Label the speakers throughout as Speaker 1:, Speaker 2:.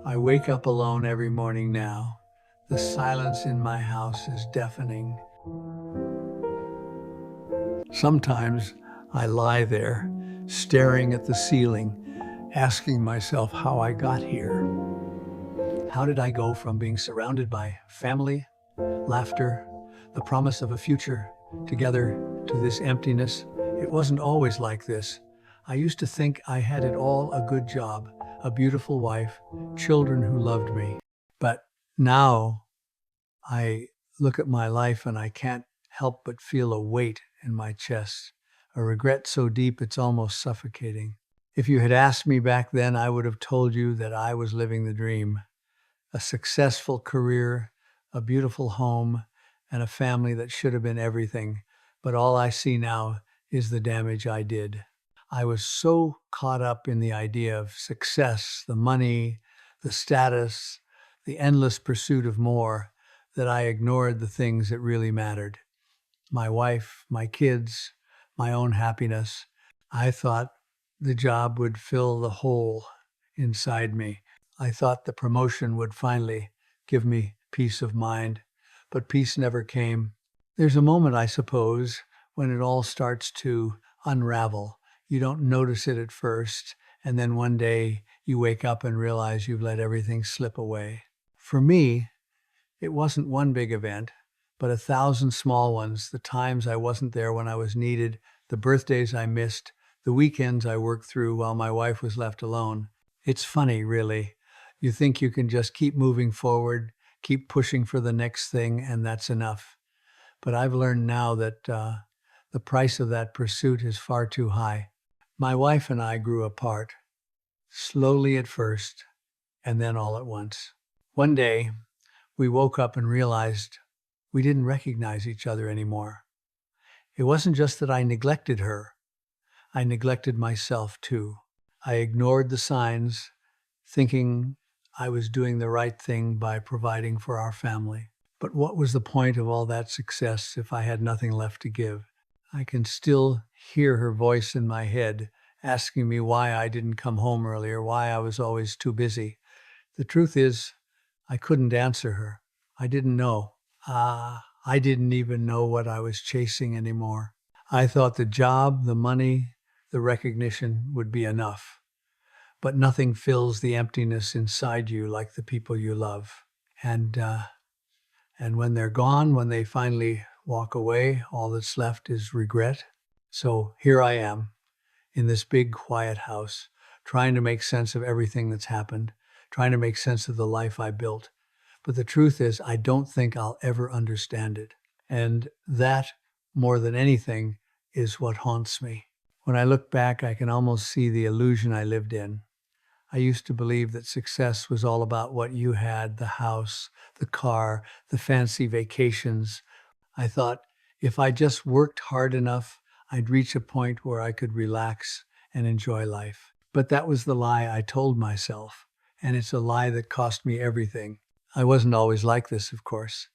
Speaker 1: I wake up alone every morning now. The silence in my house is deafening. Sometimes I lie there, staring at the ceiling, asking myself how I got here. How did I go from being surrounded by family, laughter, the promise of a future together to this emptiness? It wasn't always like this. I used to think I had it all, a good job, a beautiful wife, children who loved me. But now I look at my life and I can't help but feel a weight in my chest, a regret so deep it's almost suffocating. If you had asked me back then, I would have told you that I was living the dream. A successful career, a beautiful home, and a family that should have been everything. But all I see now is the damage I did. I was so caught up in the idea of success, the money, the status, the endless pursuit of more, that I ignored the things that really mattered. My wife, my kids, my own happiness. I thought the job would fill the hole inside me. I thought the promotion would finally give me peace of mind, but peace never came. There's a moment, I suppose, when it all starts to unravel. You don't notice it at first, and then one day you wake up and realize you've let everything slip away. For me, it wasn't one big event, but 1,000 small ones, the times I wasn't there when I was needed, the birthdays I missed, the weekends I worked through while my wife was left alone. It's funny, really. You think you can just keep moving forward, keep pushing for the next thing, and that's enough. But I've learned now that the price of that pursuit is far too high. My wife and I grew apart, slowly at first, and then all at once. One day, we woke up and realized we didn't recognize each other anymore. It wasn't just that I neglected her. I neglected myself too. I ignored the signs, thinking I was doing the right thing by providing for our family. But what was the point of all that success if I had nothing left to give? I can still hear her voice in my head asking me why I didn't come home earlier, why I was always too busy. The truth is, I couldn't answer her. I didn't know. I didn't even know what I was chasing anymore. I thought the job, the money, the recognition would be enough. But nothing fills the emptiness inside you like the people you love. And when they're gone, when they finally walk away, all that's left is regret. So here I am in this big, quiet house, trying to make sense of everything that's happened, trying to make sense of the life I built. But the truth is, I don't think I'll ever understand it. And that, more than anything, is what haunts me. When I look back, I can almost see the illusion I lived in. I used to believe that success was all about what you had, the house, the car, the fancy vacations. I thought if I just worked hard enough, I'd reach a point where I could relax and enjoy life. But that was the lie I told myself, and it's a lie that cost me everything. I wasn't always like this, of course.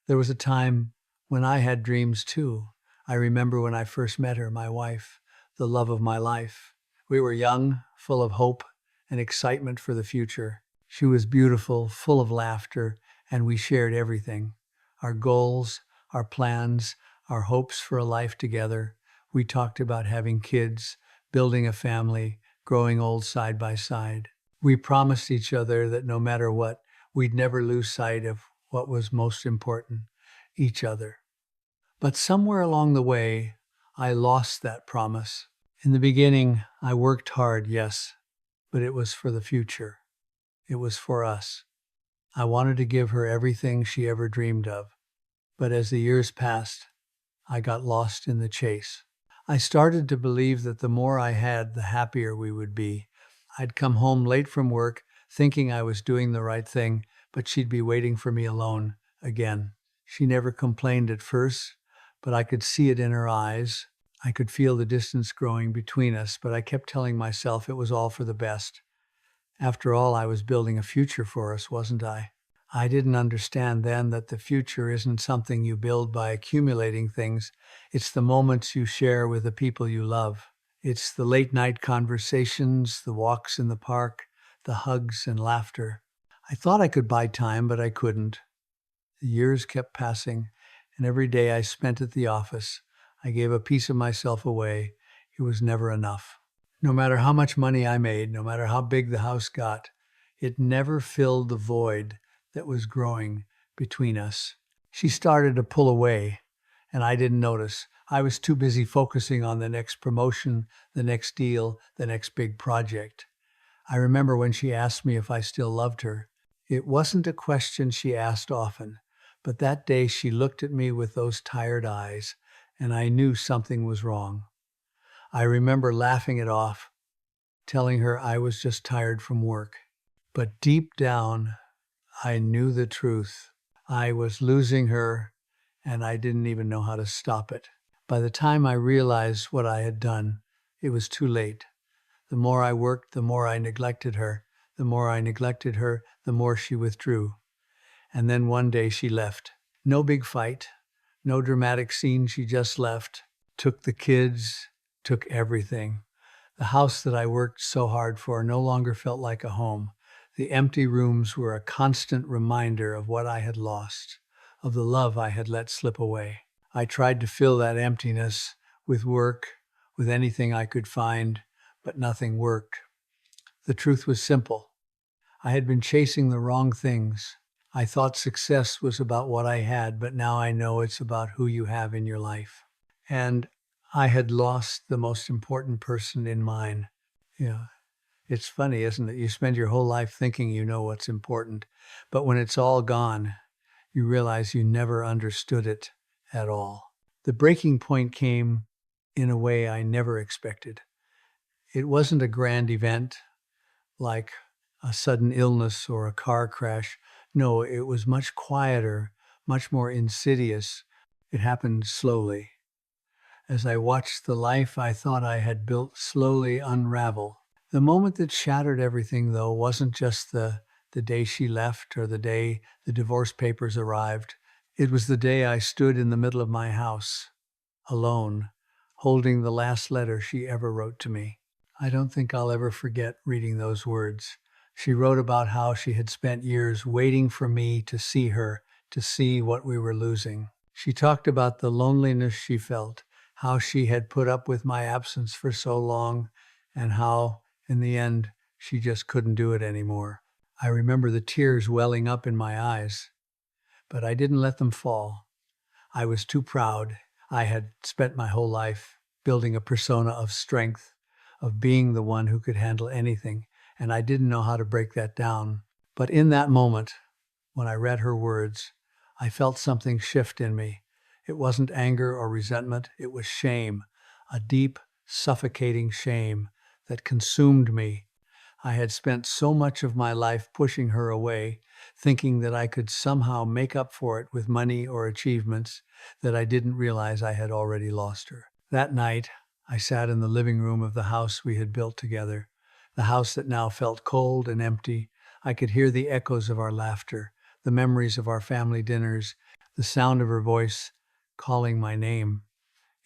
Speaker 1: There was a time when I had dreams too. I remember when I first met her, my wife, the love of my life. We were young, full of hope and excitement for the future. She was beautiful, full of laughter, and we shared everything. Our goals, our plans, our hopes for a life together. We talked about having kids, building a family, growing old side by side. We promised each other that no matter what, we'd never lose sight of what was most important, each other. But somewhere along the way, I lost that promise. In the beginning, I worked hard, yes, but it was for the future. It was for us. I wanted to give her everything she ever dreamed of. But as the years passed, I got lost in the chase. I started to believe that the more I had, the happier we would be. I'd come home late from work, thinking I was doing the right thing, but she'd be waiting for me alone again. She never complained at first, but I could see it in her eyes. I could feel the distance growing between us, but I kept telling myself it was all for the best. After all, I was building a future for us, wasn't I? I didn't understand then that the future isn't something you build by accumulating things. It's the moments you share with the people you love. It's the late night conversations, the walks in the park, the hugs and laughter. I thought I could buy time, but I couldn't. The years kept passing, and every day I spent at the office, I gave a piece of myself away. It was never enough. No matter how much money I made, no matter how big the house got, it never filled the void that was growing between us. She started to pull away, and I didn't notice. I was too busy focusing on the next promotion, the next deal, the next big project. I remember when she asked me if I still loved her. It wasn't a question she asked often, but that day she looked at me with those tired eyes, and I knew something was wrong. I remember laughing it off, telling her I was just tired from work. But deep down, I knew the truth. I was losing her, and I didn't even know how to stop it. By the time I realized what I had done, it was too late. The more I worked, the more I neglected her. The more I neglected her, the more she withdrew. And then one day she left. No big fight, no dramatic scene, she just left. Took the kids, took everything. The house that I worked so hard for no longer felt like a home. The empty rooms were a constant reminder of what I had lost, of the love I had let slip away. I tried to fill that emptiness with work, with anything I could find, but nothing worked. The truth was simple. I had been chasing the wrong things. I thought success was about what I had, but now I know it's about who you have in your life. And I had lost the most important person in mine. Yeah, it's funny, isn't it? You spend your whole life thinking you know what's important, but when it's all gone, you realize you never understood it at all. The breaking point came in a way I never expected. It wasn't a grand event like a sudden illness or a car crash. No, it was much quieter, much more insidious. It happened slowly. As I watched the life I thought I had built slowly unravel. The moment that shattered everything, though, wasn't just the day she left or the day the divorce papers arrived. It was the day I stood in the middle of my house, alone, holding the last letter she ever wrote to me. I don't think I'll ever forget reading those words. She wrote about how she had spent years waiting for me to see her, to see what we were losing. She talked about the loneliness she felt, how she had put up with my absence for so long, and how, in the end, she just couldn't do it anymore. I remember the tears welling up in my eyes, but I didn't let them fall. I was too proud. I had spent my whole life building a persona of strength, of being the one who could handle anything, and I didn't know how to break that down. But in that moment, when I read her words, I felt something shift in me. It wasn't anger or resentment, it was shame, a deep, suffocating shame that consumed me. I had spent so much of my life pushing her away, thinking that I could somehow make up for it with money or achievements, that I didn't realize I had already lost her. That night, I sat in the living room of the house we had built together, the house that now felt cold and empty. I could hear the echoes of our laughter, the memories of our family dinners, the sound of her voice calling my name.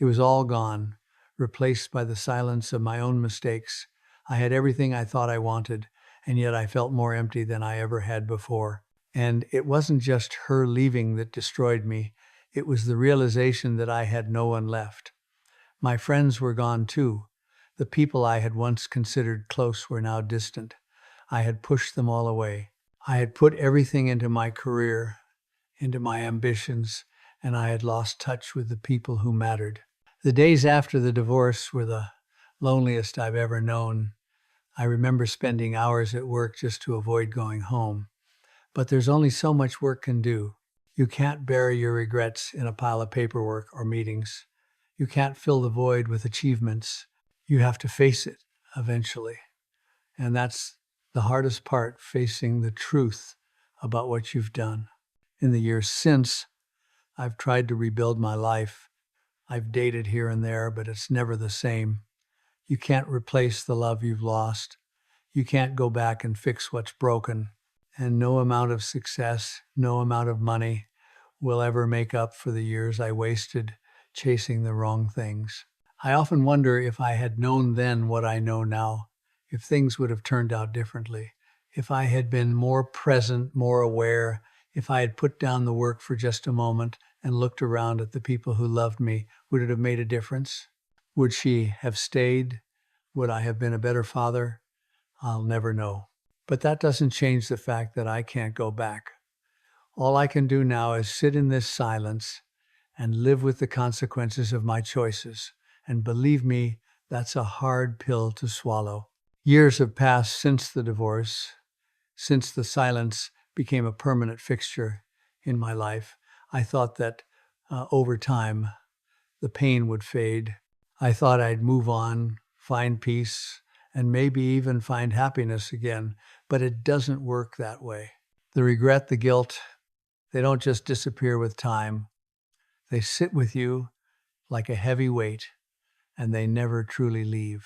Speaker 1: It was all gone, replaced by the silence of my own mistakes. I had everything I thought I wanted, and yet I felt more empty than I ever had before. And it wasn't just her leaving that destroyed me. It was the realization that I had no one left. My friends were gone too. The people I had once considered close were now distant. I had pushed them all away. I had put everything into my career, into my ambitions, and I had lost touch with the people who mattered. The days after the divorce were the loneliest I've ever known. I remember spending hours at work just to avoid going home. But there's only so much work can do. You can't bury your regrets in a pile of paperwork or meetings. You can't fill the void with achievements. You have to face it eventually. And that's the hardest part, facing the truth about what you've done. In the years since, I've tried to rebuild my life. I've dated here and there, but it's never the same. You can't replace the love you've lost. You can't go back and fix what's broken. And no amount of success, no amount of money will ever make up for the years I wasted chasing the wrong things. I often wonder if I had known then what I know now, if things would have turned out differently, if I had been more present, more aware, if I had put down the work for just a moment and looked around at the people who loved me, would it have made a difference? Would she have stayed? Would I have been a better father? I'll never know. But that doesn't change the fact that I can't go back. All I can do now is sit in this silence and live with the consequences of my choices. And believe me, that's a hard pill to swallow. Years have passed since the divorce, since the silence became a permanent fixture in my life. I thought that over time, the pain would fade. I thought I'd move on, find peace, and maybe even find happiness again. But it doesn't work that way. The regret, the guilt, they don't just disappear with time. They sit with you like a heavy weight, and they never truly leave.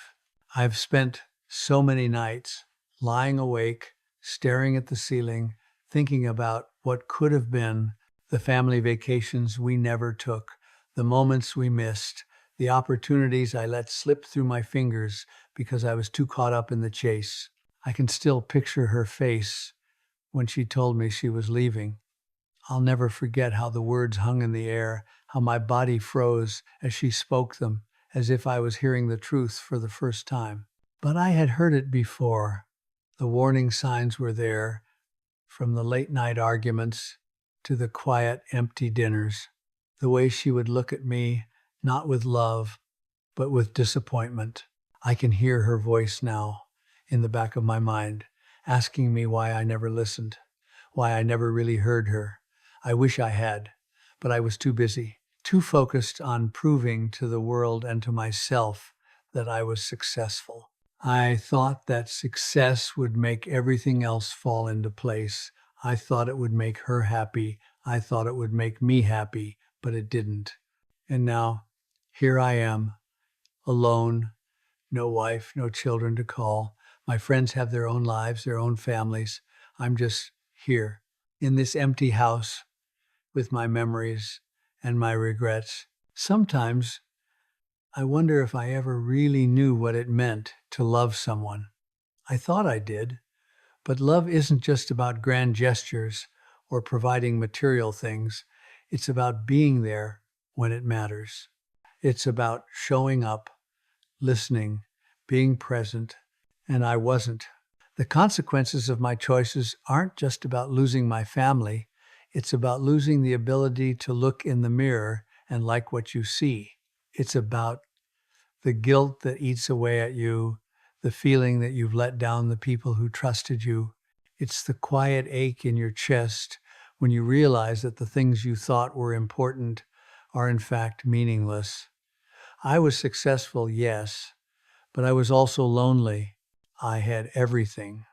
Speaker 1: I've spent so many nights lying awake, staring at the ceiling, thinking about what could have been, the family vacations we never took, the moments we missed, the opportunities I let slip through my fingers because I was too caught up in the chase. I can still picture her face when she told me she was leaving. I'll never forget how the words hung in the air, how my body froze as she spoke them, as if I was hearing the truth for the first time. But I had heard it before. The warning signs were there, from the late night arguments to the quiet, empty dinners. The way she would look at me, not with love, but with disappointment. I can hear her voice now, in the back of my mind, asking me why I never listened, why I never really heard her. I wish I had, but I was too busy, too focused on proving to the world and to myself that I was successful. I thought that success would make everything else fall into place. I thought it would make her happy. I thought it would make me happy, but it didn't. And now, here I am, alone, no wife, no children to call. My friends have their own lives, their own families. I'm just here, in this empty house, with my memories and my regrets. Sometimes I wonder if I ever really knew what it meant to love someone. I thought I did, but love isn't just about grand gestures or providing material things. It's about being there when it matters. It's about showing up, listening, being present, and I wasn't. The consequences of my choices aren't just about losing my family. It's about losing the ability to look in the mirror and like what you see. It's about the guilt that eats away at you, the feeling that you've let down the people who trusted you. It's the quiet ache in your chest when you realize that the things you thought were important are in fact meaningless. I was successful, yes, but I was also lonely. I had everything,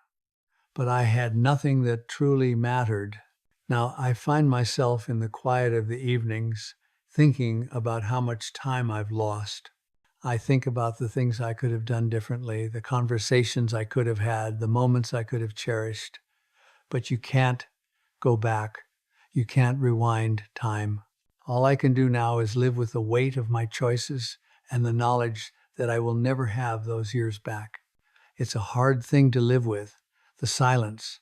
Speaker 1: but I had nothing that truly mattered. Now, I find myself in the quiet of the evenings thinking about how much time I've lost. I think about the things I could have done differently, the conversations I could have had, the moments I could have cherished. But you can't go back. You can't rewind time. All I can do now is live with the weight of my choices and the knowledge that I will never have those years back. It's a hard thing to live with, the silence,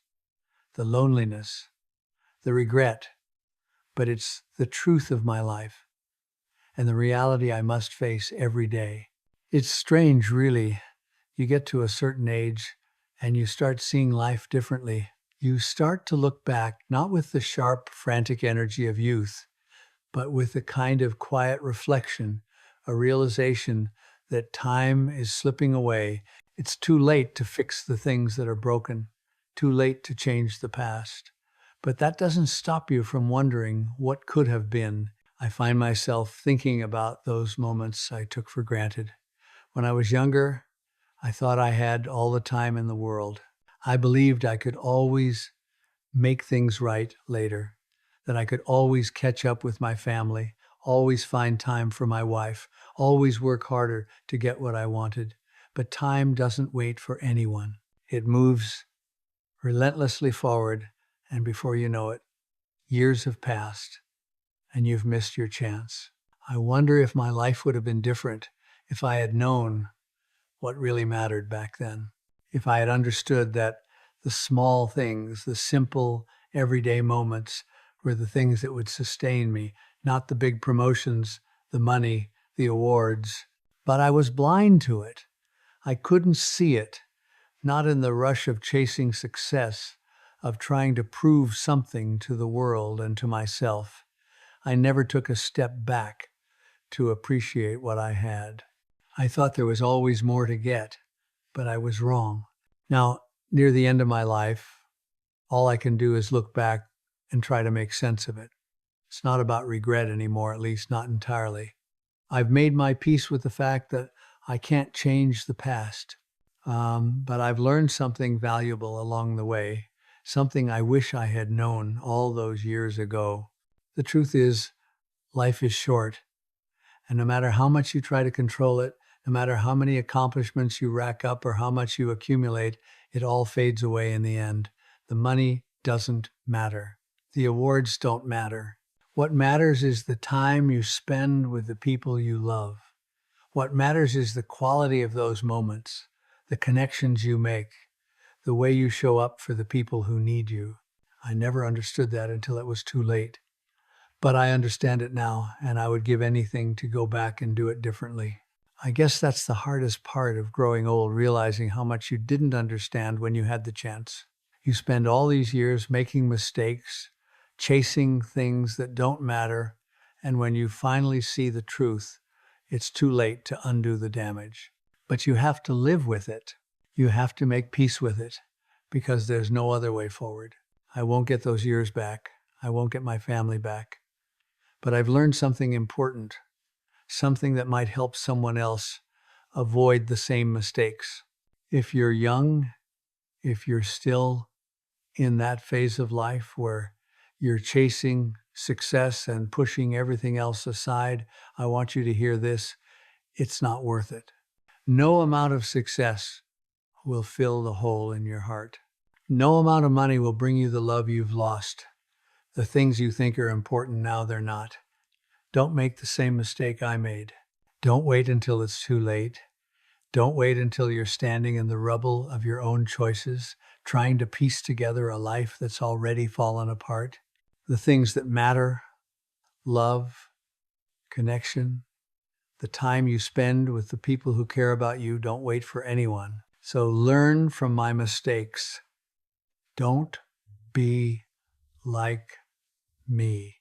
Speaker 1: the loneliness, the regret, but it's the truth of my life and the reality I must face every day. It's strange, really. You get to a certain age and you start seeing life differently. You start to look back, not with the sharp, frantic energy of youth, but with a kind of quiet reflection, a realization that time is slipping away. It's too late to fix the things that are broken, too late to change the past. But that doesn't stop you from wondering what could have been. I find myself thinking about those moments I took for granted. When I was younger, I thought I had all the time in the world. I believed I could always make things right later, that I could always catch up with my family, always find time for my wife, always work harder to get what I wanted. But time doesn't wait for anyone. It moves relentlessly forward, and before you know it, years have passed, and you've missed your chance. I wonder if my life would have been different if I had known what really mattered back then. If I had understood that The small things, the simple, everyday moments were the things that would sustain me, not the big promotions, the money, the awards. But I was blind to it. I couldn't see it, not in the rush of chasing success, of trying to prove something to the world and to myself. I never took a step back to appreciate what I had. I thought there was always more to get, but I was wrong. Now, near the end of my life, all I can do is look back and try to make sense of it. It's not about regret anymore, at least not entirely. I've made my peace with the fact that I can't change the past, but I've learned something valuable along the way, something I wish I had known all those years ago. The truth is, life is short, and no matter how much you try to control it, no matter how many accomplishments you rack up or how much you accumulate, it all fades away in the end. The money doesn't matter. The awards don't matter. What matters is the time you spend with the people you love. What matters is the quality of those moments, the connections you make, the way you show up for the people who need you. I never understood that until it was too late. But I understand it now, and I would give anything to go back and do it differently. I guess that's the hardest part of growing old, realizing how much you didn't understand when you had the chance. You spend all these years making mistakes, chasing things that don't matter, and when you finally see the truth, it's too late to undo the damage. But you have to live with it. You have to make peace with it, because there's no other way forward. I won't get those years back. I won't get my family back. But I've learned something important, something that might help someone else avoid the same mistakes. If you're young, if you're still in that phase of life where you're chasing success and pushing everything else aside, I want you to hear this. It's not worth it. No amount of success will fill the hole in your heart. No amount of money will bring you the love you've lost. The things you think are important now, they're not. Don't make the same mistake I made. Don't wait until it's too late. Don't wait until you're standing in the rubble of your own choices, trying to piece together a life that's already fallen apart. The things that matter, love, connection, the time you spend with the people who care about you, don't wait for anyone. So learn from my mistakes. Don't be like me.